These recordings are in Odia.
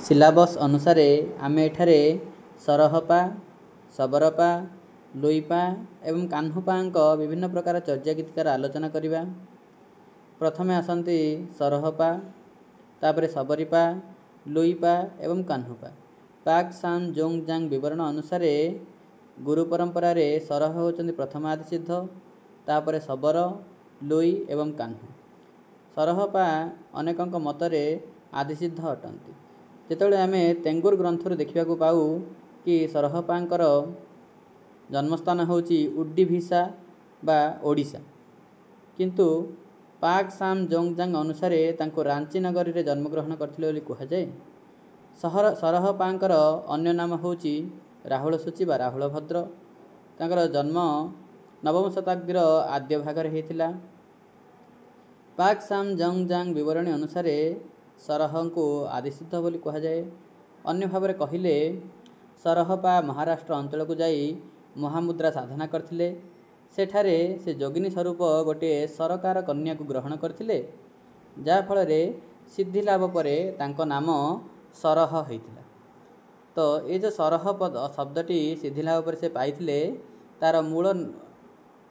सिलाबस अनुसार आम एठारे सरहपा सबरपा लुईपा एवं कान्हुपा विभिन्न प्रकार चर्या गीतिकार आलोचना करवा। प्रथमे आसती सरहपा तापर सबरीपा लुईपा एवं कान्हुपा। पाक साम जोंग जांग विवरण अनुसार गुरु परंपरा रे सरह होचंदी प्रथम आदि सिद्ध तापर सबर लुई एवं कान्हु। सरहपा अनेकंक मतरे आदि सिद्ध अटंती। जेतेबेले आमे तेंगुर ग्रंथरु देखिबा को पाऊ कि सरहपांकर जन्मस्थान होची उड्डीभिसा बा ओडिशा, किंतु पाक साम जोंग जांग अनुसार तांको रांची नगरी रे जन्मग्रहण करथिले बोली कहा जाए। सरहपांकर अन्य नाम होची राहुल सूची बा राहुल भद्र। तांकर जन्म नवम शताब्दीर आद्य भागर हेतिला। पाक साम जोंग जांग विवरणी अनुसार सरह को आदिसिद्ध बोली कहा जाए। अन्य भाव में कहिले सरहपा महाराष्ट्र अंचल को जाई महामुद्रा साधना करथिले। सेठारे से जोगिनी स्वरूप गोटे सरकार कन्या को ग्रहण करथिले, जा फल रे सिद्धि लाभ परे तांको नाम सरह होइथिला। तो ये जो सरह पद शब्दटी सिद्धि लाभ पर से पाइथिले तार मूल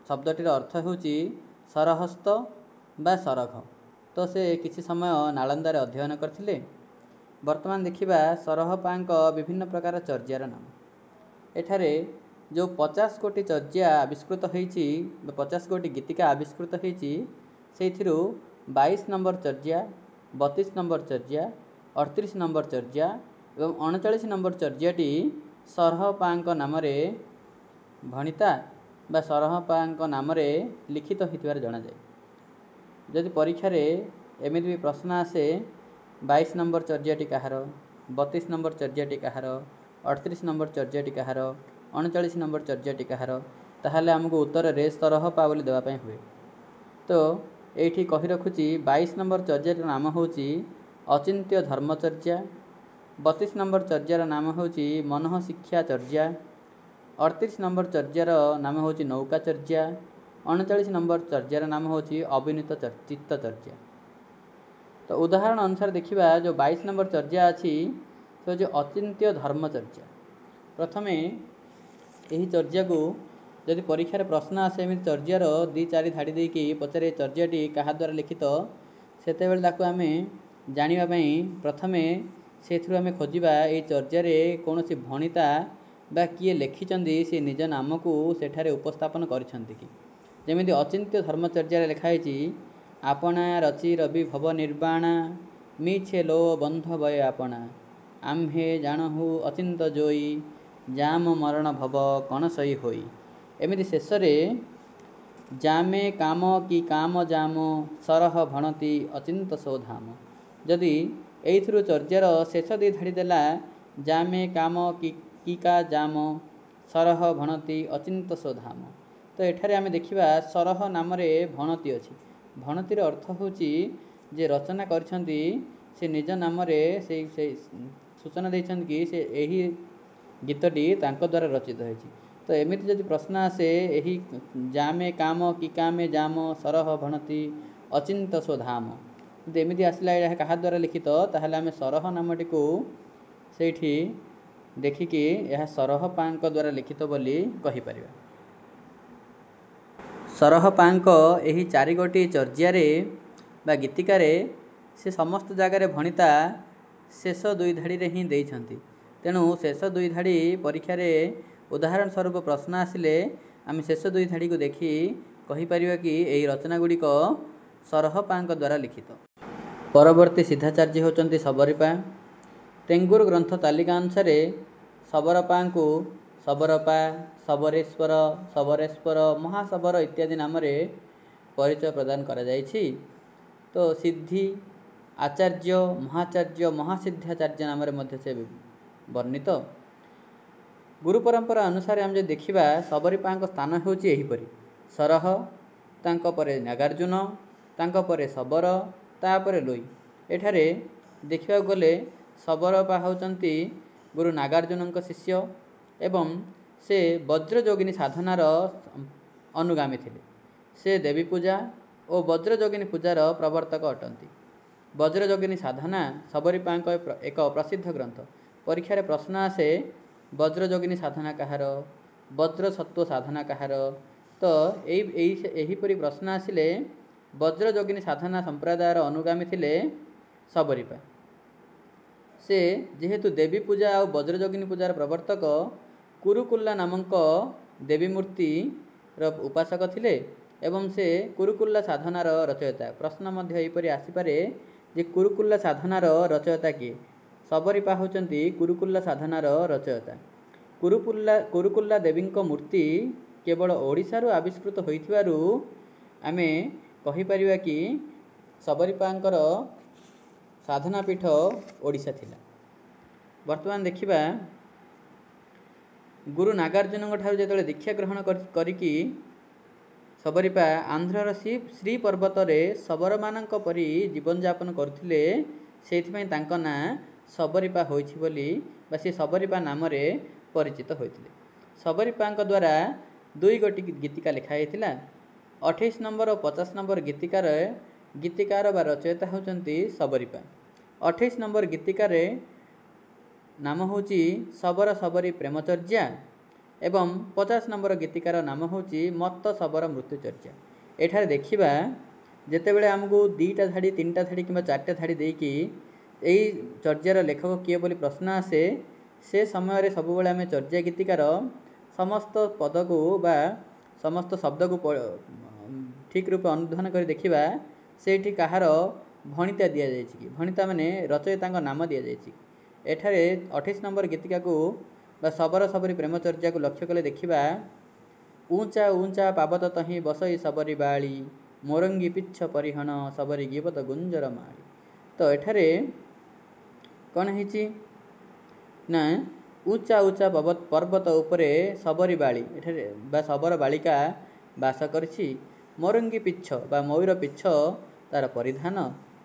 शब्दटीर अर्थ होची सरहस्त बा सरघ। तो से किसी समय नालंदा रे अध्ययन करथिले। वर्तमान देखिबा सरहपांक विभिन्न प्रकार चर्यार नाम। एठारे जो 50 कोटी चर्या आविष्कृत होईची 50 कोटी गीतिका आविष्कृत होईची सेथिरु 22 नंबर चर्या 32 नंबर चर्या 38 नंबर चर्या एवं 39 नंबर चर्याटी सरहपांक नाम रे भणिता बा सरहपांक नाम रे लिखित होइतिबार जणा जाय। जदि परीक्षा रे एमिति भी प्रश्न आसे 22 नंबर चर्याटी कहार 32 नंबर चर्याटी कहार 38 नंबर चर्याटी कहार 39 नंबर चर्याटी कहार, ताहले हमको उत्तर रे सरहपा बोली देवा पई हुए। तो एठी कहि रखुची 22 नंबर चर्यार नाम होची अचिंत्य धर्मचर्या। 32 नंबर चर्यार नाम होची मनः शिक्षा चर्या। 38 नंबर चर्यार नाम होची नौका चर्या। 39 नंबर चर्यार नाम होची अविनीत चित्त चर्या। तो उदाहरण अनुसार देखिबा जो 22 नंबर चर्या अछि तो जो अचिंत्य धर्मचर्या। प्रथमे यही चर्या को यदि परीक्षा रे प्रश्न आसे एमि चर्यार 2-4 धाड़ी दे कि पचारे चर्याटी कहा द्वारा लिखित सेते बेले ताकू आमे जानिबा पई प्रथमे सेथुरु आमे खोजिबा ए चर्या रे कोनोसी भणिता बा किए लेखिचंदी से निज नाम को सेठारे उपस्थापन करिसंती कि। जेमिति अचिंत्य धर्मचर्या रे लिखा हैची आपना रचि रवि भव निर्वाणा मिछे लो बंध भय आपना आम्हे जानहु अचिंत जोई जाम मरण भव कण सही होई। एमिति शेष रे जामे काम की काम जाम सरह भणति अचिंत सोधाम। जदि एइथुरु चर्यार शेष 2 धाड़ी देला जामे काम की का जाम सरह भणति अचिंत सोधाम। तो एठारे आमे देखिबा सरह नाम रे भणति अछि। भणतिर अर्थ होची जे रचना करछंती से निज नाम रे से सूचना दैछन कि से एही गीतटी तांको द्वारा रचित होईची। तो एमिति जदि प्रश्न आसे एही जामे काम की कामे जाम सरह भणति अचिंत सोधाम, तो एमिति आसला एहा कहा द्वारा लिखित ताहले आमे सरह नामटी को सेठी देखिकी यह सरहपांक द्वारा लिखित बोली कहि परिबा। सरहपांक एही 4 गोटी चर्यारे बा गीतिकारे से समस्त जगार भणिता शेष 2 धाड़ी रे ही देइछंती। तेणु शेष 2 धाड़ी परीक्षा रे उदाहरण स्वरूप प्रश्न आसिले आम शेष 2 धाड़ी को देखी कहि परिबा कि एही रचना गुडी को सरहपांक द्वारा लिखित। परवर्ती सिद्धाचार्य होचंती सबरीपा। तेंगुर ग्रंथ तालिका अनुसार सबरपांक सबरपा सबरेश्वर सबरेश्वर महासबर इत्यादि नाम रे परिचय प्रदान करा जायछि। तो सिद्धि आचार्य महाचार्य महासिद्धाचार्य नाम रे मध्य से वर्णित। गुरु परंपरा अनुसार हम जे देखिबा सबरीपांक स्थान होची एही परि सरह तांको परे नागार्जुन तांको परे सबर तापरे लोई। एठारे देखिबा गले सबरपा होचंती गुरु नागार्जुनଙ୍କ शिष्य एवं से वज्रयोगिनी साधनार अनुगामी थिले। से देवी पूजा और वज्रयोगिनी पूजार प्रवर्तक अटंती। ବଜ୍ରଯୋଗିନୀ ସାଧନା ଶବରୀପାଙ୍କ ଏକ ପ୍ରସିଦ୍ଧ ଗ୍ରନ୍ଥ। ପରୀକ୍ଷାରେ ପ୍ରଶ୍ନ ଆସେ ବଜ୍ରଯୋଗିନୀ ସାଧନା କାହାର, ବଜ୍ର ସତ୍ତ୍ୱ ସାଧନା କାହାର। ତ ଏହିପରି ପ୍ରଶ୍ନ ଆସିଲେ ବଜ୍ରଯୋଗିନୀ ସାଧନା ସମ୍ପ୍ରଦାୟର ଅନୁଗାମୀ ଥିଲେ ଶବରୀପା। ସେ ଯେହେତୁ ଦେବୀ ପୂଜା ଆଉ ବଜ୍ରଯୋଗିନୀ ପୂଜାର ପ୍ରବର୍ତ୍ତକ, କୁରୁକୁଲ୍ଲା ନାମକ ଦେବୀ ମୂର୍ତ୍ତିର ଉପାସକ ଥିଲେ ଏବଂ ସେ କୁରୁକୁଲ୍ଲା ସାଧନାର ରଚୟିତା। ପ୍ରଶ୍ନ ମଧ୍ୟ ଏହିପରି ଆସିପାରେ ଯେ କୁରୁକୁଲ୍ଲା ସାଧନାର ରଚୟିତା କିଏ? ଶବରୀପା ହେଉଛନ୍ତି କୁରୁକୁଲ୍ଲା ସାଧନାର ରଚୟିତା। କୁରୁକୁଲ୍ଲା ଦେବୀଙ୍କ ମୂର୍ତ୍ତି କେବଳ ଓଡ଼ିଶାରୁ ଆବିଷ୍କୃତ ହୋଇଥିବାରୁ ଆମେ କହିପାରିବା କି ଶବରୀପାଙ୍କର ସାଧନା ପୀଠ ଓଡ଼ିଶା ଥିଲା। ବର୍ତ୍ତମାନ ଦେଖିବା ଗୁରୁ ନାଗାର୍ଜୁନଙ୍କ ଠାରୁ ଯେତେବେଳେ ଦୀକ୍ଷା ଗ୍ରହଣ କରିକି ଶବରୀପା ଆନ୍ଧ୍ରର ଶ୍ରୀ ପର୍ବତରେ ଶବରମାନଙ୍କ ପରି ଜୀବନଯାପନ କରୁଥିଲେ, ସେଇଥିପାଇଁ ତାଙ୍କ ନାଁ ଶବରୀପା ହୋଇଛି ବୋଲି ବା ସେ ଶବରୀପା ନାମରେ ପରିଚିତ ହୋଇଥିଲେ। ଶବରୀପାଙ୍କ ଦ୍ୱାରା 2ଗୋଟି ଗୀତିକା ଲେଖା ହେଇଥିଲା। 28 ନମ୍ବର ଓ 50 ନମ୍ବର ଗୀତିକାର ବା ରଚୟିତା ହେଉଛନ୍ତି ଶବରୀପା। 28 ନମ୍ବର ଗୀତିକାରେ ନାମ ହେଉଛି ଶବର ଶବରୀ ପ୍ରେମଚର୍ଯ୍ୟା ଏବଂ 50 ନମ୍ବର ଗୀତିକାର ନାମ ହେଉଛି ମତ୍ତ ଶବର ମୃତ୍ୟୁଚର୍ଯ୍ୟା। ଏଠାରେ ଦେଖିବା ଯେତେବେଳେ ଆମକୁ 2ଟା ଧାଡ଼ି 3ଟା ଧାଡ଼ି କିମ୍ବା 4ଟା ଧାଡ଼ି ଦେଇକି ଏହି ଚର୍ଯ୍ୟାର ଲେଖକ କିଏ ବୋଲି ପ୍ରଶ୍ନ ଆସେ, ସେ ସମୟରେ ସବୁବେଳେ ଆମେ ଚର୍ଯ୍ୟା ଗୀତିକାର ସମସ୍ତ ପଦକୁ ବା ସମସ୍ତ ଶବ୍ଦକୁ ଠିକ୍ ରୂପେ ଅନୁଧ୍ୟାନ କରି ଦେଖିବା ସେଇଠି କାହାର ଭଣିତା ଦିଆଯାଇଛି କି, ଭଣିତା ମାନେ ରଚୟିତାଙ୍କ ନାମ ଦିଆଯାଇଛି। ଏଠାରେ 28 ନମ୍ବର ଗୀତିକାକୁ ବା ଶବର ଶବରୀ ପ୍ରେମଚର୍ଯ୍ୟାକୁ ଲକ୍ଷ୍ୟ କଲେ ଦେଖିବା ଉଞ୍ଚା ଉଞ୍ଚା ପାବତ ତହିଁ ବସଇ ଶବରୀ ବାଳି, ମୋରଙ୍ଗୀ ପିଚ୍ଛ ପରିହଣ ଶବରୀ ଗିବତ ଗୁଞ୍ଜର ମାଳି। ତ ଏଠାରେ କ'ଣ ହେଇଛି ନା ଉଚ୍ଚା ଉଚ୍ଚା ପର୍ବତ ଉପରେ ଶବରୀ ବାଳି ଏଠାରେ ବା ଶବର ବାଳିକା ବାସ କରିଛି। ମୋରଙ୍ଗୀ ପିଚ୍ଛ ବା ମୟୂର ପିଚ୍ଛ ତା'ର ପରିଧାନ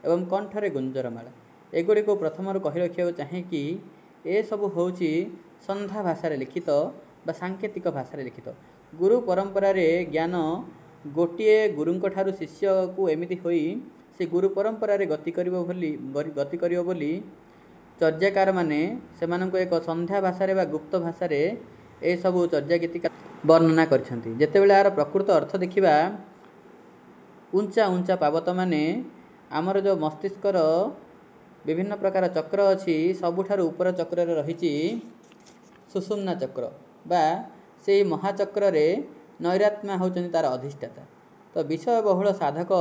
ଏବଂ କଣ୍ଠରେ ଗୁଞ୍ଜରମାଳା। ଏଗୁଡ଼ିକୁ ପ୍ରଥମରୁ କହି ରଖିବାକୁ ଚାହେଁ କି ଏସବୁ ହେଉଛି ସନ୍ଧ୍ୟା ଭାଷାରେ ଲିଖିତ ବା ସାଙ୍କେତିକ ଭାଷାରେ ଲିଖିତ। ଗୁରୁ ପରମ୍ପରାରେ ଜ୍ଞାନ ଗୋଟିଏ ଗୁରୁଙ୍କ ଠାରୁ ଶିଷ୍ୟକୁ ଏମିତି ହୋଇ ସେ ଗୁରୁ ପରମ୍ପରାରେ ଗତି କରିବ ବୋଲି ଚର୍ଯ୍ୟାକାରମାନେ ସେମାନଙ୍କୁ ଏକ ସନ୍ଧ୍ୟା ଭାଷାରେ ବା ଗୁପ୍ତ ଭାଷାରେ ଏସବୁ ଚର୍ଯ୍ୟା ଗୀତିକା ବର୍ଣ୍ଣନା କରିଛନ୍ତି। ଯେତେବେଳେ ଏହାର ପ୍ରକୃତ ଅର୍ଥ ଦେଖିବା, ଉଞ୍ଚା ଉଞ୍ଚା ପାବତ ମାନେ ଆମର ଯେଉଁ ମସ୍ତିଷ୍କର ବିଭିନ୍ନ ପ୍ରକାର ଚକ୍ର ଅଛି, ସବୁଠାରୁ ଉପର ଚକ୍ରରେ ରହିଛି ସୁଷୁମ୍ନା ଚକ୍ର ବା ସେହି ମହାଚକ୍ରରେ ନୈରାତ୍ମ୍ୟ ହେଉଛନ୍ତି ତା'ର ଅଧିଷ୍ଠାତା। ତ ବିଷୟ ବହୁଳ ସାଧକ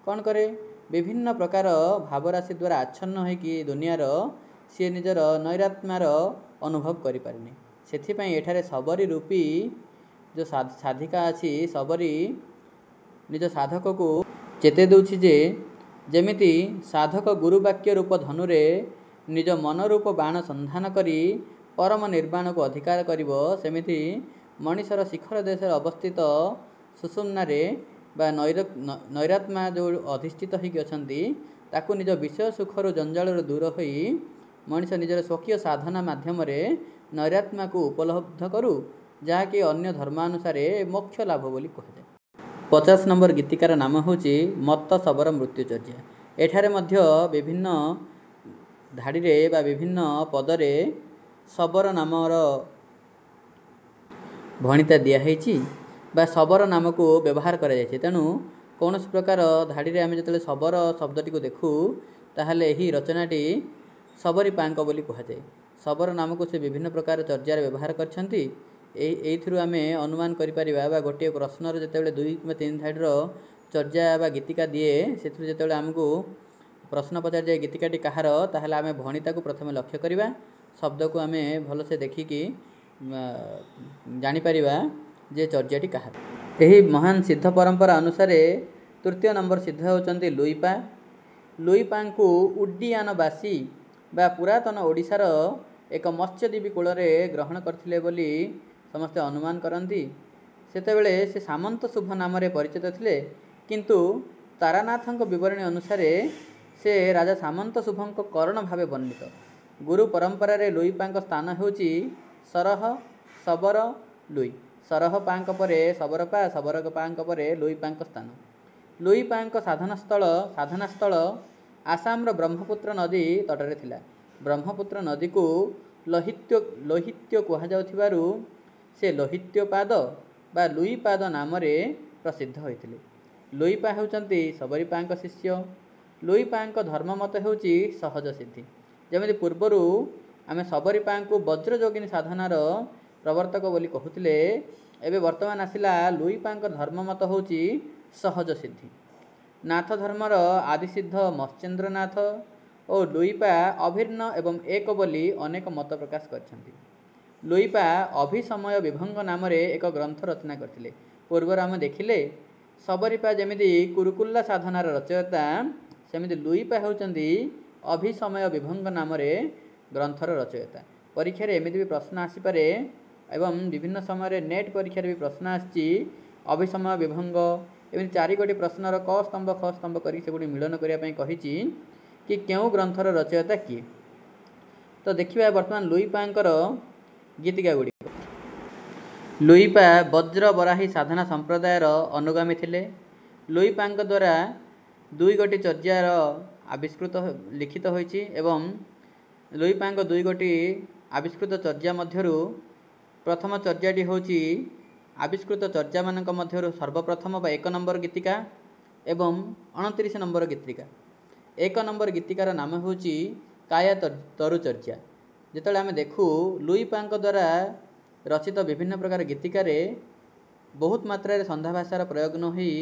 କ'ଣ କରେ, ବିଭିନ୍ନ ପ୍ରକାର ଭାବରାଶି ଦ୍ୱାରା ଆଚ୍ଛନ୍ନ ହୋଇକି ଦୁନିଆର ସିଏ ନିଜର ନୈରାତ୍ମ୍ୟର ଅନୁଭବ କରିପାରେନି। ସେଥିପାଇଁ ଏଠାରେ ଶବରୀ ରୂପୀ ଯେଉଁ ସାଧିକା ଅଛି, ଶବରୀ ନିଜ ସାଧକକୁ ଚେତାଇ ଦେଉଛି ଯେ ଯେମିତି ସାଧକ ଗୁରୁବାକ୍ୟ ରୂପ ଧନୁରେ ନିଜ ମନରୂପ ବାଣ ସନ୍ଧାନ କରି ପରମ ନିର୍ବାଣକୁ ଅଧିକାର କରିବ, ସେମିତି ମଣିଷର ଶିଖର ଦେଶରେ ଅବସ୍ଥିତ ସୁଷୁମ୍ନାରେ ବା ନୈରାତ୍ମ୍ୟ ଯେଉଁ ଅଧିଷ୍ଠିତ ହୋଇକି ଅଛନ୍ତି, ତାକୁ ନିଜ ବିଷୟ ସୁଖରୁ ଜଞ୍ଜାଳରୁ ଦୂର ହୋଇ ମଣିଷ ନିଜର ସ୍ୱକୀୟ ସାଧନା ମାଧ୍ୟମରେ ନୈରାତ୍ମ୍ୟକୁ ଉପଲବ୍ଧ କରୁ, ଯାହାକି ଅନ୍ୟ ଧର୍ମାନୁସାରେ ମୋକ୍ଷ ଲାଭ ବୋଲି କୁହାଯାଏ। 50 ନମ୍ବର ଗୀତିକାର ନାମ ହେଉଛି ମତ୍ତ ଶବର ମୃତ୍ୟୁଚର୍ଯ୍ୟା। ଏଠାରେ ମଧ୍ୟ ବିଭିନ୍ନ ଧାଡ଼ିରେ ବା ବିଭିନ୍ନ ପଦରେ ଶବର ନାମର ଭଣିତା ଦିଆହେଇଛି ବା ଶବର ନାମକୁ ବ୍ୟବହାର କରାଯାଇଛି। ତେଣୁ କୌଣସି ପ୍ରକାର ଧାଡ଼ିରେ ଆମେ ଯେତେବେଳେ ଶବର ଶବ୍ଦଟିକୁ ଦେଖୁ, ତାହେଲେ ଏହି ରଚନାଟି ଶବରୀପାଙ୍କ ବୋଲି କୁହାଯାଏ। ଶବର ନାମକୁ ସେ ବିଭିନ୍ନ ପ୍ରକାର ଚର୍ଯ୍ୟାରେ ବ୍ୟବହାର କରିଛନ୍ତି। ଏଇଥିରୁ ଆମେ ଅନୁମାନ କରିପାରିବା ବା ଗୋଟିଏ ପ୍ରଶ୍ନର ଯେତେବେଳେ 2 କିମ୍ବା 3 ଧାଡ଼ିର ଚର୍ଯ୍ୟା ବା ଗୀତିକା ଦିଏ, ସେଥିରୁ ଯେତେବେଳେ ଆମକୁ ପ୍ରଶ୍ନ ପଚାରିଯାଏ ଗୀତିକାଟି କାହାର, ତାହେଲେ ଆମେ ଭଣିତାକୁ ପ୍ରଥମେ ଲକ୍ଷ୍ୟ କରିବା, ଶବ୍ଦକୁ ଆମେ ଭଲସେ ଦେଖିକି ଜାଣିପାରିବା ଯେ ଚର୍ଯ୍ୟାଟି କାହାର। ଏହି ମହାନ ସିଦ୍ଧ ପରମ୍ପରା ଅନୁସାରେ 3ୟ ନମ୍ବର ସିଦ୍ଧ ହେଉଛନ୍ତି ଲୁଇପା। ଲୁଇପାଙ୍କୁ ଉଡ୍ଡୀୟାନବାସୀ ବା ପୁରାତନ ଓଡ଼ିଶାର ଏକ ମତ୍ସ୍ୟଜୀବୀ କୂଳରେ ଗ୍ରହଣ କରିଥିଲେ ବୋଲି ସମସ୍ତେ ଅନୁମାନ କରନ୍ତି। ସେତେବେଳେ ସେ ସାମନ୍ତ ଶୁଭ ନାମରେ ପରିଚିତ ଥିଲେ, କିନ୍ତୁ ତାରାନାଥଙ୍କ ବିବରଣୀ ଅନୁସାରେ ସେ ରାଜା ସାମନ୍ତ ଶୁଭଙ୍କ କରଣ ଭାବେ ବର୍ଣ୍ଣିତ। ଗୁରୁ ପରମ୍ପରାରେ ଲୁଇପାଙ୍କ ସ୍ଥାନ ହେଉଛି ସରହ ଶବର ଲୁଇ। ସରହ ପାଙ୍କ ପରେ ଶବରପା, ଶବରପାଙ୍କ ପରେ ଲୁଇପାଙ୍କ ସ୍ଥାନ। ଲୁଇପାଙ୍କ ସାଧନାସ୍ଥଳ आसामर ब्रह्मपुत्र नदी तटरे थिला। ब्रह्मपुत्र नदी को लोहित्य कहुथिबारु से लोहित्योपाद बा लुईपाद नाम प्रसिद्ध होइथिले। लुईपा होउचंती सबरीपांक शिष्य। लुईपांक धर्ममत होउची सहज सिद्धि। जमिति पूर्वरु आमे सबरीपांकु वज्रयोगिनी साधनार प्रवर्तक बोली कहूतिले, एबे वर्तमान आसिला लुईपांक धर्ममत होउची सहज सिद्धि। नाथ धर्मर आदिसिद्ध मत्स्येन्द्रनाथ और लुईपा अभिन्न एवं एक बोली अनेक मत प्रकाश करछन्ति। लुईपा अभिसमय विभंग नाम एक ग्रंथ रचना करथिले। पूर्वर आम देखिले सबरीपा जमिति कुरुकुल्ला साधनार रचयिता, सेमिति लुईपा होउचन्ति अभिसमय विभंग नाम ग्रंथर रचयिता। परीक्षा रे एमिति भी प्रश्न आसीपारे एवं विभिन्न समय नेट परीक्षा भी प्रश्न आछि। अभिसमय विभंग एमि 4 गोटी प्रश्नर क स्तंभ ख स्तंभ करी से गोटी मिलन करिया पई कहिछि कि केउ ग्रंथर रचयिता किए। तो देखिबा वर्तमान लुईपांकर गीतिका गुडी। लुईपा वज्र बराही साधना संप्रदायर अनुगामी थिले। लुईपांक द्वारा 2 गोटी चर्यार आविष्कृत लिखित होइछि एवं लुईपांक 2 गोटी आविष्कृत चर्या मध्यरु प्रथम चर्याटी होउछि आविष्कृत चर्या मानक मध्यरु सर्वप्रथम 1 नंबर गीतिका एवं 29 नंबर गीतिका। 1 नंबर गीतिकार नाम होउछि काया तरु चर्या। जेतले आमे देखु लुईपांक द्वारा रचित विभिन्न प्रकार गीतिकार बहुत मात्रा रे संधा भाषार प्रयोग न होई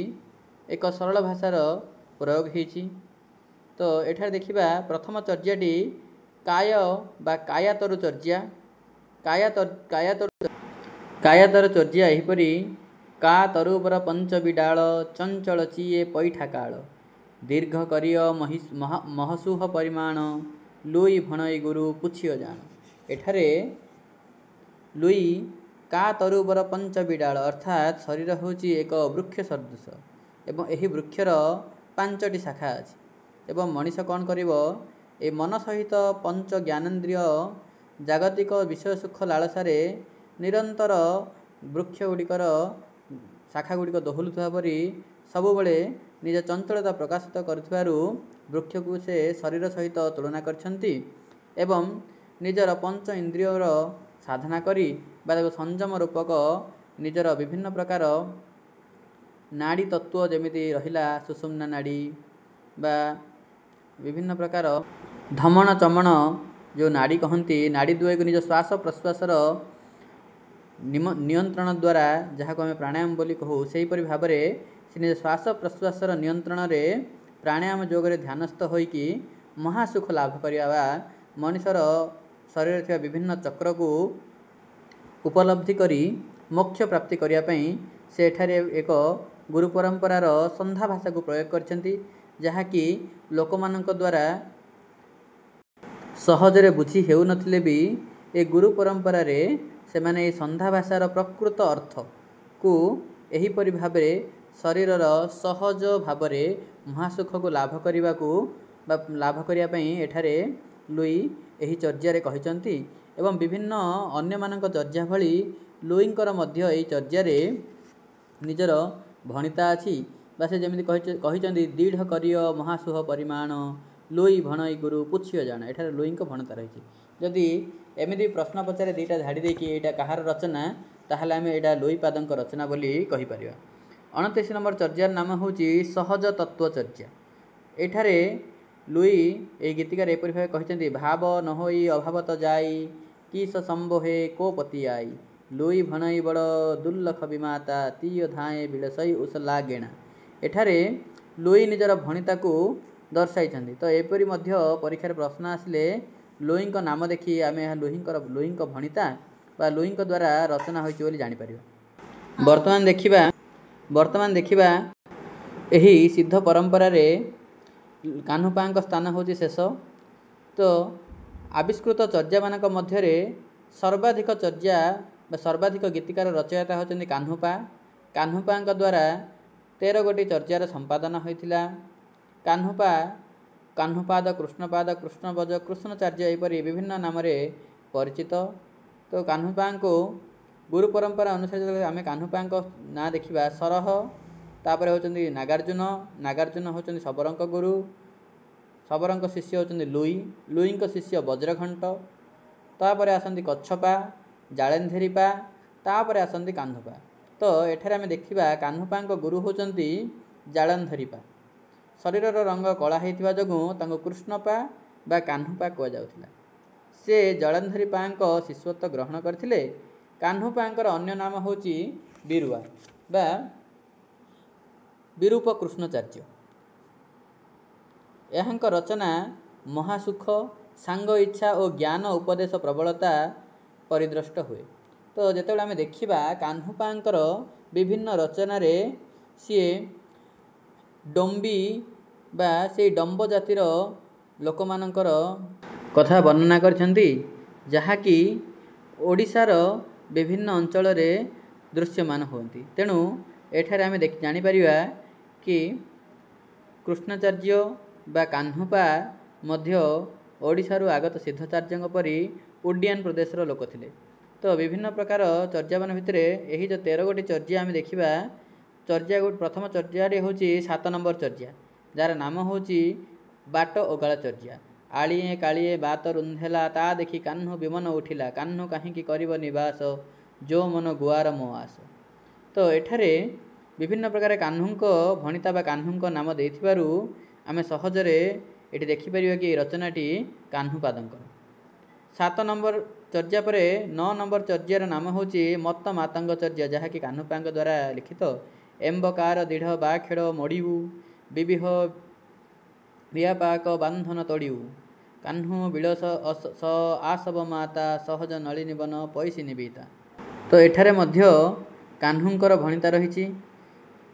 एक सरल भाषार प्रयोग होइछि। तो एठार देखिबा प्रथम चर्याटी काय बा काया तरु चर्या। काया तरु चर्या एहिपरि का तरुबर पंच बिडाल चंचल चिए पैठा काल दीर्घ करिय महसुह परिमाण लुई भणई गुरु पुछियो जान। एठारे लुई का तरुबर पंच बिडाल अर्थात शरीर होची एक वृक्ष सदृश एवं एही वृक्षर 5टी शाखा अछि एवं मनीष कौन करिवो ए मन सहित पंच ज्ञानेन्द्रिय जागतिक विषय सुख लालसारे निरंतर वृक्ष गुड़िकर शाखा गुड़िक दोहलुवा परी सबुबले निज चंचलता प्रकाशित करुथिबारु वृक्ष को से शरीर सहित तुलना करछन्ति एवं निजर पंच इंद्रियर साधना करी बा संयम रूपक निजर विभिन्न प्रकार नाड़ी तत्व जमिति रहिला सुषुम्ना नाड़ी बा विभिन्न प्रकार धमन चमन जो नाड़ी कहती नाड़ी द्वय को निज श्वास प्रश्वासर नियंत्रण द्वारा जहाँ को आम प्राणायाम बोली कहू से भाव में से निज श्वास प्रश्वासर नियंत्रण रे प्राणायाम जोगरे ध्यानस्थ होइकी महासुख लाभ करवा मनुष्यर शरीर थी विभिन्न चक्र को उपलब्धि करी मोक्ष प्राप्ति करने से एठारे एक गुरु परंपरार संधा भाषा को प्रयोग करछन्ति जहाँकि लोकमानक द्वारा सहजरे बुझी हेउ नथिले भी ए गुरु परंपरा रे से माने संधा भाषार प्रकृत अर्थ को एहीपरि भाबरे शरीरर सहज भाबरे महासुख को लाभ करिया पई एठारे लुई एही चर्यारे कहिचन्ति एवं विभिन्न अन्य मानक चर्या भली लुईंकर मध्य एही चर्यारे निजर भणिता अछि बा से जेमिति कहिचन्ति दृढ़ करिय महासुह परिमाण लुई भणई गुरु पुछियो जाना। एठारे लुईंक भणता रही जदि एमिति प्रश्न पचारे दुईटा झाड़ी देकी एटा कहार रचना ताहले आमे एटा लुईपादंक रचना बोली कहि परिबा। 29 नंबर चर्यार नाम होची सहज तत्व चर्या। एठारे लुई ए गीतिकार एपरि भावे कहिचन्ति भाव न होई अभावत जाई किस संबोहे को पति आई लुई भणई बड़ दुर्लख विमाता तीय धाए बिलसई उस लागेणा। एठारे लुई निजर भणिता को दर्शाई तो एपरी मध्य परीक्षार प्रश्न आसिले लुईंक नाम देखी आमे लुईंक भणिता बा लुईंक द्वारा रचना होइछि बोली जानि परिबा। वर्तमान देखिबा एही सिद्ध परंपरा रे कान्हुपांक स्थान होछि शेष। तो आविष्कृत चर्या मानक मध्य सर्वाधिक चर्या बा सर्वाधिक गीतिकार रचयिता होचन्ति कान्हुपा। कान्हुपांक द्वारा 13 गोटी चर्यार संपादन होइथिला। कान्हुपा कान्हुपाद कृष्णपाद कृष्णबज कृष्णचार्य एपरी विभिन्न नाम परिचित। तो कान्हुपां को गुरु परंपरा अनुसार आम कान्हुपां ना देखा सरह तापर होचंदी नागार्जुन। नागार्जुन होचंदी सबरंक गुरु ଶବରଙ୍କ ଶିଷ୍ୟ ହେଉଛନ୍ତି ଲୁଇ, ଲୁଇଙ୍କ ଶିଷ୍ୟ ବଜ୍ରଘଣ୍ଟ, ତାପରେ ଆସନ୍ତି କଚ୍ଛପା, ଜାଳେନ୍ଧେରିପା, ତାପରେ ଆସନ୍ତି କାହ୍ନୁପା। ତ ଏଠାରେ ଆମେ ଦେଖିବା କାହ୍ନୁପାଙ୍କ ଗୁରୁ ହେଉଛନ୍ତି ଜାଳନ୍ଧରିପା। ଶରୀରର ରଙ୍ଗ କଳା ହୋଇଥିବା ଯୋଗୁଁ ତାଙ୍କୁ କୃଷ୍ଣପା ବା କାହ୍ନୁପା କୁହାଯାଉଥିଲା। ସେ ଜଳନ୍ଧରିପାଙ୍କ ଶିଷ୍ୟତ୍ୱ ଗ୍ରହଣ କରିଥିଲେ। କାହ୍ନୁପାଙ୍କର ଅନ୍ୟ ନାମ ହେଉଛି ବିରୁଆ ବା ବିରୂପ କୃଷ୍ଣଚାର୍ଯ୍ୟ। ଏହାଙ୍କ ରଚନା ମହାସୁଖ, ସାଙ୍ଗ ଇଚ୍ଛା ଓ ଜ୍ଞାନ ଉପଦେଶ ପ୍ରବଳତା ପରିଦୃଷ୍ଟ ହୁଏ। ତ ଯେତେବେଳେ ଆମେ ଦେଖିବା କାହ୍ନୁପାଙ୍କର ବିଭିନ୍ନ ରଚନାରେ ସିଏ ଡମ୍ବି ବା ସେଇ ଡମ୍ବ ଜାତିର ଲୋକମାନଙ୍କର କଥା ବର୍ଣ୍ଣନା କରିଛନ୍ତି, ଯାହାକି ଓଡ଼ିଶାର ବିଭିନ୍ନ ଅଞ୍ଚଳରେ ଦୃଶ୍ୟମାନ ହୁଅନ୍ତି। ତେଣୁ ଏଠାରେ ଆମେ ଜାଣିପାରିବା କି କୃଷ୍ଣାଚାର୍ଯ୍ୟ ବା କାହ୍ନୁପା ମଧ୍ୟ ଓଡ଼ିଶାରୁ ଆଗତ ସିଦ୍ଧଚାର୍ଯ୍ୟଙ୍କ ପରି ଉଡିଆନ୍ ପ୍ରଦେଶର ଲୋକ ଥିଲେ। ତ ବିଭିନ୍ନ ପ୍ରକାର ଚର୍ଯ୍ୟାମାନ ଭିତରେ ଏହି ଯେଉଁ 13 ଗୋଟି ଚର୍ଯ୍ୟା ଆମେ ଦେଖିବା, ପ୍ରଥମ ଚର୍ଯ୍ୟାଟି ହେଉଛି 7 ନମ୍ବର ଚର୍ଯ୍ୟା, ଯାହାର ନାମ ହେଉଛି ବାଟ ଓଗାଳ ଚର୍ଯ୍ୟା। ଆଳିଏ କାଳିଏ ବାତ ରୁନ୍ଧେଲା, ତା ଦେଖି କାହ୍ନୁ ବିମନ ଉଠିଲା, କାହ୍ନୁ କାହିଁକି କରିବ ନିବାସ, ଯୋ ମନ ଗୁଆର ମୋ ଆସ। ତ ଏଠାରେ ବିଭିନ୍ନ ପ୍ରକାର କାହ୍ନୁଙ୍କ ଭଣିତା ବା କାହ୍ନୁଙ୍କ ନାମ ଦେଇଥିବାରୁ ଆମେ ସହଜରେ ଏଠି ଦେଖିପାରିବା କି ରଚନାଟି କାହ୍ନୁପାଦଙ୍କର। 7 ନମ୍ବର ଚର୍ଯ୍ୟା ପରେ 9 ନମ୍ବର ଚର୍ଯ୍ୟାର ନାମ ହେଉଛି ମତ୍ତ ମାତଙ୍ଗ ଚର୍ଯ୍ୟା, ଯାହାକି କାହ୍ନୁପାଙ୍କ ଦ୍ୱାରା ଲିଖିତ। ଏମ୍ବକାର ଦୀଢ଼ ବା ଖେଳ ମଡ଼ିବୁ, ବିବିହ ବିୟାପାକ ବାନ୍ଧନ ତଡ଼ିବୁ, କାହ୍ନୁ ବିଳସ ଆସବ ମାତା, ସହଜ ନଳିନୀ ବନ ପଇସି ନିବିତା। ତ ଏଠାରେ ମଧ୍ୟ କାହ୍ନୁଙ୍କର ଭଣିତା ରହିଛି।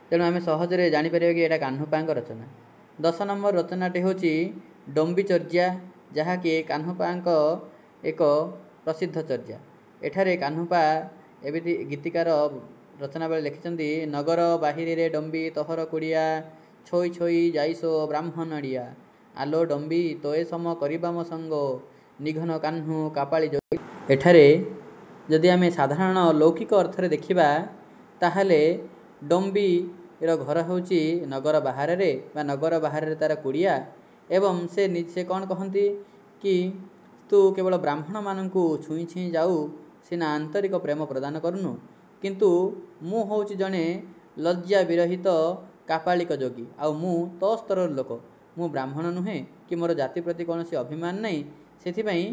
ତେଣୁ ଆମେ ସହଜରେ ଜାଣିପାରିବା କି ଏଇଟା କାହ୍ନୁପାଙ୍କ ରଚନା। 10 ନମ୍ବର ରଚନାଟି ହେଉଛି ଡମ୍ବି ଚର୍ଯ୍ୟା, ଯାହାକି କାହ୍ନୁପାଙ୍କ ଏକ ପ୍ରସିଦ୍ଧ ଚର୍ଯ୍ୟା। ଏଠାରେ କାହ୍ନୁପା ଏମିତି ଗୀତିକାର ରଚନା ବେଳେ ଲେଖିଛନ୍ତି, ନଗର ବାହିରରେ ଡମ୍ବି ତୋହର କୁଡ଼ିଆ, ଛୋଇ ଛୋଇ ଯାଇସୋ ବ୍ରାହ୍ମଣଡ଼ିଆ, ଆଲୋ ଡମ୍ବି ତୋଏ ସମ କରିବା ମୋ ସଙ୍ଗ, ନିଘନ କାହ୍ନୁ କାପାଳି ଯୋଗୀ। ଏଠାରେ ଯଦି ଆମେ ସାଧାରଣ ଲୌକିକ ଅର୍ଥରେ ଦେଖିବା, ତାହେଲେ ଡମ୍ବିର ଘର ହେଉଛି ନଗର ବାହାରରେ ବା ନଗର ବାହାରରେ ତା'ର କୁଡ଼ିଆ, ଏବଂ ସେ କ'ଣ କହନ୍ତି କି ତୁ କେବଳ ବ୍ରାହ୍ମଣମାନଙ୍କୁ ଛୁଇଁ ଛୁଇଁ ଯାଉ ସିନା ଆନ୍ତରିକ ପ୍ରେମ ପ୍ରଦାନ କରୁନୁ, କିନ୍ତୁ ମୁଁ ହେଉଛି ଜଣେ ଲଜ୍ଜା ବିରହିତ କାପାଳିକ ଯୋଗୀ, ଆଉ ମୁଁ ତୋ ସ୍ତରର ଲୋକ, ମୁଁ ବ୍ରାହ୍ମଣ ନୁହେଁ କି ମୋର ଜାତି ପ୍ରତି କୌଣସି ଅଭିମାନ ନାହିଁ। ସେଥିପାଇଁ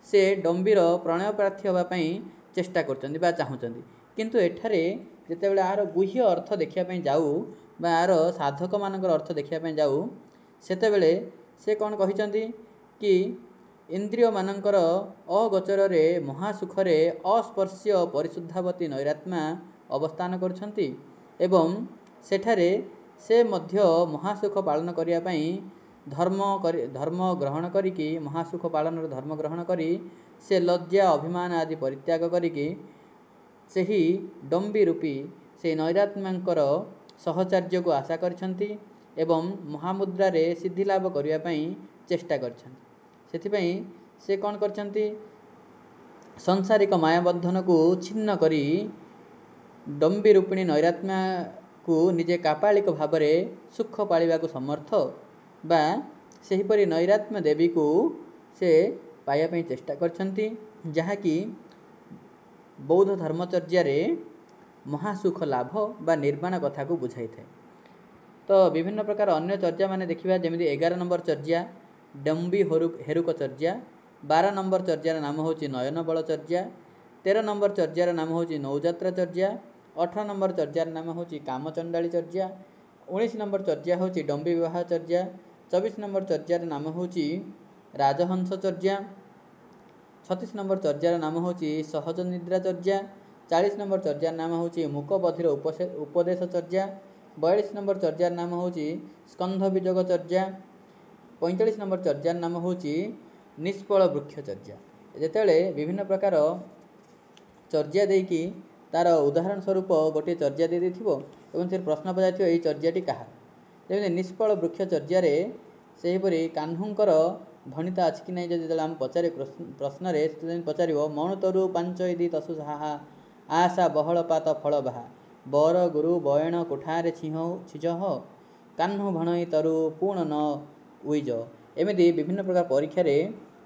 ସେ ଡମ୍ବିର ପ୍ରଣୟ ପ୍ରାର୍ଥୀ ହେବା ପାଇଁ ଚେଷ୍ଟା କରୁଛନ୍ତି ବା ଚାହୁଁଛନ୍ତି। କିନ୍ତୁ ଏଠାରେ ଯେତେବେଳେ ଆର ଗୁହ୍ୟ ଅର୍ଥ ଦେଖିବା ପାଇଁ ଯାଉ ବା ଆର ସାଧକମାନଙ୍କର ଅର୍ଥ ଦେଖିବା ପାଇଁ ଯାଉ, ସେତେବେଳେ ସେ କ'ଣ କହିଛନ୍ତି କି ଇନ୍ଦ୍ରିୟମାନଙ୍କର ଅଗୋଚରରେ ମହାସୁଖରେ ଅସ୍ପର୍ଶ୍ୟ ପରିଶୁଦ୍ଧାବତୀ ନୈରାତ୍ମା ଅବସ୍ଥାନ କରୁଛନ୍ତି, ଏବଂ ସେଠାରେ ସେ ମଧ୍ୟ ମହାସୁଖ ପାଳନ କରିବା ପାଇଁ ଧର୍ମ ଗ୍ରହଣ କରିକି, ମହାସୁଖ ପାଳନର ଧର୍ମ ଗ୍ରହଣ କରି ସେ ଲଜ୍ଜା ଅଭିମାନ ଆଦି ପରିତ୍ୟାଗ କରିକି ସେହି ଡମ୍ବି ରୂପୀ ସେହି ନୈରାତ୍ମାଙ୍କର ସହଚର୍ଯ୍ୟକୁ ଆଶା କରିଛନ୍ତି ଏବଂ ମହାମୁଦ୍ରାରେ ସିଦ୍ଧି ଲାଭ କରିବା ପାଇଁ ଚେଷ୍ଟା କରିଛନ୍ତି। ସେଥିପାଇଁ ସେ କ'ଣ କରିଛନ୍ତି, ସଂସାରିକ ମାୟାବନ୍ଧନକୁ ଛିନ୍ନ କରି ଡମ୍ବି ରୂପିଣୀ ନୈରାତ୍ମାକୁ ନିଜେ କାପାଳିକ ଭାବରେ ସୁଖ ପାଳିବାକୁ ସମର୍ଥ ବା ସେହିପରି ନୈରାତ୍ମ ଦେବୀକୁ ସେ ପାଇବା ପାଇଁ ଚେଷ୍ଟା କରିଛନ୍ତି, ଯାହାକି ବୌଦ୍ଧ ଧର୍ମଚର୍ଯ୍ୟାରେ ମହାସୁଖ ଲାଭ ବା ନିର୍ବାଣ କଥାକୁ ବୁଝାଇଥାଏ। ତ ବିଭିନ୍ନ ପ୍ରକାର ଅନ୍ୟ ଚର୍ଯ୍ୟାମାନେ ଦେଖିବା, ଯେମିତି 11 ନମ୍ବର ଚର୍ଯ୍ୟା ଡମ୍ବି ହେରୁକ ଚର୍ଯ୍ୟା, 12 ନମ୍ବର ଚର୍ଯ୍ୟାର ନାମ ହେଉଛି ନୟନବଳ ଚର୍ଯ୍ୟା, 13 ନମ୍ବର ଚର୍ଯ୍ୟାର ନାମ ହେଉଛି ନୌଯାତ୍ରା ଚର୍ଯ୍ୟା, 18 ନମ୍ବର ଚର୍ଯ୍ୟାର ନାମ ହେଉଛି କାମଚଣ୍ଡାଳୀ ଚର୍ଯ୍ୟା, 19 ନମ୍ବର ଚର୍ଯ୍ୟା ହେଉଛି ଡମ୍ବି ବିବାହ ଚର୍ଯ୍ୟା, 24 ନମ୍ବର ଚର୍ଯ୍ୟାର ନାମ ହେଉଛି ରାଜହଂସ ଚର୍ଯ୍ୟା, 36 ନମ୍ବର ଚର୍ଯ୍ୟାର ନାମ ହେଉଛି ସହଜ ନିଦ୍ରା ଚର୍ଯ୍ୟା, 40 ନମ୍ବର ଚର୍ଯ୍ୟାର ନାମ ହେଉଛି ମୁକ ବଧିର ଉପଦେଶ ଚର୍ଯ୍ୟା, 42 ନମ୍ବର ଚର୍ଯ୍ୟାର ନାମ ହେଉଛି ସ୍କନ୍ଧ ବିଯୋଗ ଚର୍ଯ୍ୟା, 45 ନମ୍ବର ଚର୍ଯ୍ୟାର ନାମ ହେଉଛି ନିଷ୍ଫଳ ବୃକ୍ଷ ଚର୍ଯ୍ୟା। ଯେତେବେଳେ ବିଭିନ୍ନ ପ୍ରକାର ଚର୍ଯ୍ୟା ଦେଇକି ତା'ର ଉଦାହରଣ ସ୍ୱରୂପ ଗୋଟିଏ ଚର୍ଯ୍ୟା ଦେଇଥିବ ଏବଂ ସେ ପ୍ରଶ୍ନ ପଚାରିଥିବ ଏହି ଚର୍ଯ୍ୟାଟି କାହାର, ଯେମିତି ନିଷ୍ଫଳ ବୃକ୍ଷ ଚର୍ଯ୍ୟାରେ ସେହିପରି କାହ୍ନୁଙ୍କର ଭଣିତା ଅଛି କି ନାହିଁ ଯଦି ଯେତେବେଳେ ଆମେ ପଚାରେ ପ୍ରଶ୍ନରେ, ସେତେବେଳେ ପଚାରିବ ମଣୁ ତରୁ ପାଞ୍ଚ ଇଦି ତସୁ ସାହା, ଆଶା ବହଳ ପାତ ଫଳ ବାହା, ବର ଗୁରୁ ବୟଣ କୋଠାରେ ଛିଜହ, କାହ୍ନୁ ଭଣଇ ତରୁ ପୁଣ ନ ଉଇଜ, एमती विभिन्न प्रकार परीक्षा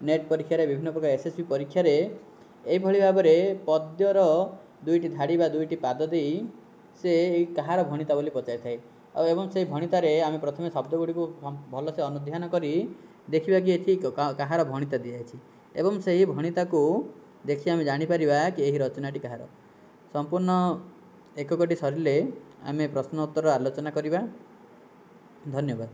नेट परीक्षा विभिन्न प्रकार एसएससी परीक्षा यही भाव में पद्यर दुईटी धाड़ी बा दुईटी पाद दे से कहार भणिता बोली पचारि थाए एवं से भणितार आम प्रथम शब्दगुड़ी को भलसे अनुध्यान करी देखा कि ये कहार भणिता दिखाई एवं से ही भणिता को देखि आम जापर कि यही रचनाटी कहार संपूर्ण एककटी सरिले आम प्रश्न उत्तर आलोचना करवा। धन्यवाद।